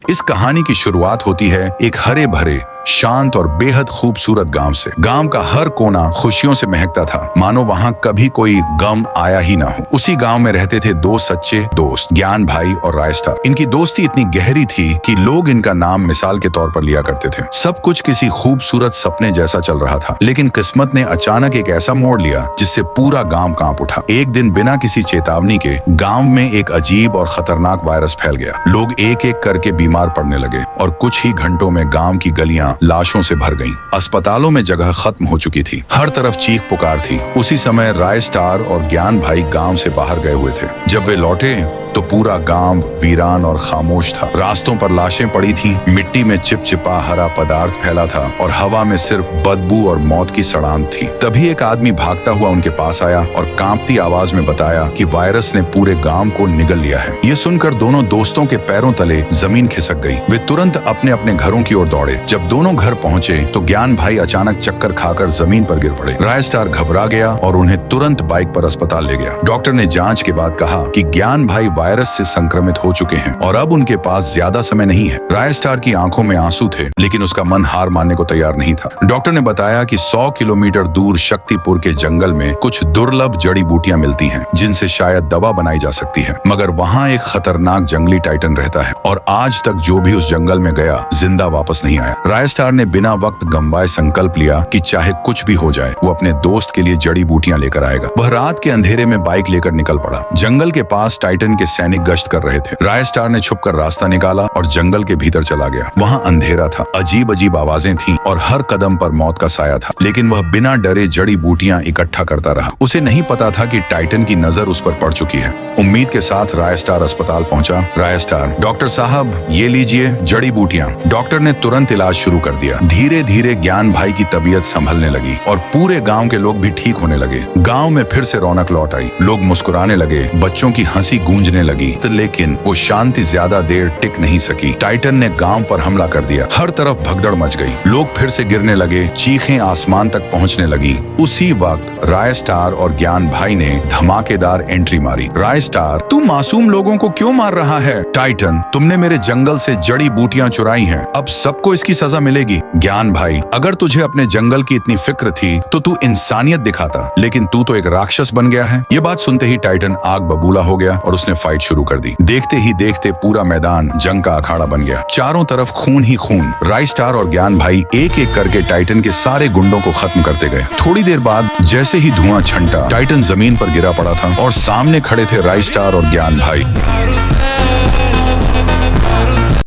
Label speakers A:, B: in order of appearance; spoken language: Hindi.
A: इस कहानी की शुरुआत होती है एक हरे भरे शांत और बेहद खूबसूरत गांव से। गांव का हर कोना खुशियों से महकता था, मानो वहां कभी कोई गम आया ही ना हो। उसी गांव में रहते थे दो सच्चे दोस्त, ज्ञान भाई और रायस्टार। इनकी दोस्ती इतनी गहरी थी कि लोग इनका नाम मिसाल के तौर पर लिया करते थे। सब कुछ किसी खूबसूरत सपने जैसा चल रहा था, लेकिन किस्मत ने अचानक एक ऐसा मोड़ लिया जिससे पूरा गांव कांप उठा। एक दिन बिना किसी चेतावनी के गांव में एक अजीब और खतरनाक वायरस फैल गया। लोग एक एक करके बीमार पड़ने लगे और कुछ ही घंटों में गांव की गलियां लाशों से भर गईं। अस्पतालों में जगह खत्म हो चुकी थी, हर तरफ चीख पुकार थी। उसी समय रायस्टार और ज्ञान भाई गांव से बाहर गए हुए थे। जब वे लौटे तो पूरा गांव वीरान और खामोश था। रास्तों पर लाशें पड़ी थीं, मिट्टी में चिपचिपा हरा पदार्थ फैला था और हवा में सिर्फ बदबू और मौत की सड़ांध थी। तभी एक आदमी भागता हुआ उनके पास आया और कांपती आवाज में बताया कि वायरस ने पूरे गांव को निगल लिया है। ये सुनकर दोनों दोस्तों के पैरों तले जमीन खिसक गई। वे तुरंत अपने अपने घरों की ओर दौड़े। जब दोनों घर पहुंचे तो ज्ञान भाई अचानक चक्कर खाकर जमीन पर गिर पड़े। रायस्टार घबरा गया और उन्हें तुरंत बाइक पर अस्पताल ले गया। डॉक्टर ने जांच के बाद कहा कि ज्ञान भाई वायरस से संक्रमित हो चुके हैं और अब उनके पास ज्यादा समय नहीं है। रायस्टार की आंखों में आंसू थे, लेकिन उसका मन हार मानने को तैयार नहीं था। डॉक्टर ने बताया कि 100 किलोमीटर दूर शक्तिपुर के जंगल में कुछ दुर्लभ जड़ी बूटियां मिलती हैं, जिनसे शायद दवा बनाई जा सकती है। मगर वहां एक खतरनाक जंगली टाइटन रहता है और आज तक जो भी उस जंगल में गया जिंदा वापस नहीं आया। रायस्टार ने बिना वक्त गंवाए संकल्प लिया कि चाहे कुछ भी हो जाए वो अपने दोस्त के लिए जड़ी बूटियां लेकर आएगा। वह रात के अंधेरे में बाइक लेकर निकल पड़ा। जंगल के पास टाइटन के सैनिक गश्त कर रहे थे। रायस्टार ने छुपकर रास्ता निकाला और जंगल के भीतर चला गया। वहां अंधेरा था, अजीब अजीब आवाजें थीं और हर कदम पर मौत का साया था, लेकिन वह बिना डरे जड़ी बूटियां इकट्ठा करता रहा। उसे नहीं पता था कि टाइटन की नजर उस पर पड़ चुकी है। उम्मीद के साथ रायस्टार अस्पताल पहुंचा। रायस्टार, डॉक्टर साहब ये लीजिए जड़ी बूटियां। डॉक्टर ने तुरंत इलाज शुरू कर दिया। धीरे धीरे ज्ञान भाई की तबीयत संभलने लगी और पूरे गांव के लोग भी ठीक होने लगे। गांव में फिर से रौनक लौट आई। लोग मुस्कुराने लगे, बच्चों की हंसी गूंजने लगी। लेकिन वो शांति ज्यादा देर टिक नहीं सकी। टाइटन ने गांव पर हमला कर दिया। हर तरफ भगदड़ मच गई। लोग फिर से गिरने लगे, चीखें आसमान तक पहुंचने लगी। उसी वक्त रायस्टार और ज्ञान भाई ने धमाकेदार एंट्री मारी। रायस्टार, तू मासूम लोगों को क्यों मार रहा है? टाइटन, तुमने मेरे जंगल से जड़ी बूटियां चुराई हैं, अब सबको इसकी सजा मिलेगी। ज्ञान भाई, अगर तुझे अपने जंगल की इतनी फिक्र थी तो तू इंसानियत दिखाता, लेकिन तू तो एक राक्षस बन गया है। ये बात सुनते ही टाइटन आग बबूला हो गया और उसने फाइट शुरू कर दी। देखते ही देखते पूरा मैदान जंग का अखाड़ा बन गया। चारों तरफ खून ही खून। रायस्टार और ज्ञान भाई एक एक करके टाइटन के सारे गुंडों को खत्म करते गए। थोड़ी देर बाद जैसे ही धुआं छंटा, टाइटन जमीन पर गिरा पड़ा था और सामने खड़े थे रायस्टार और ज्ञान भाई।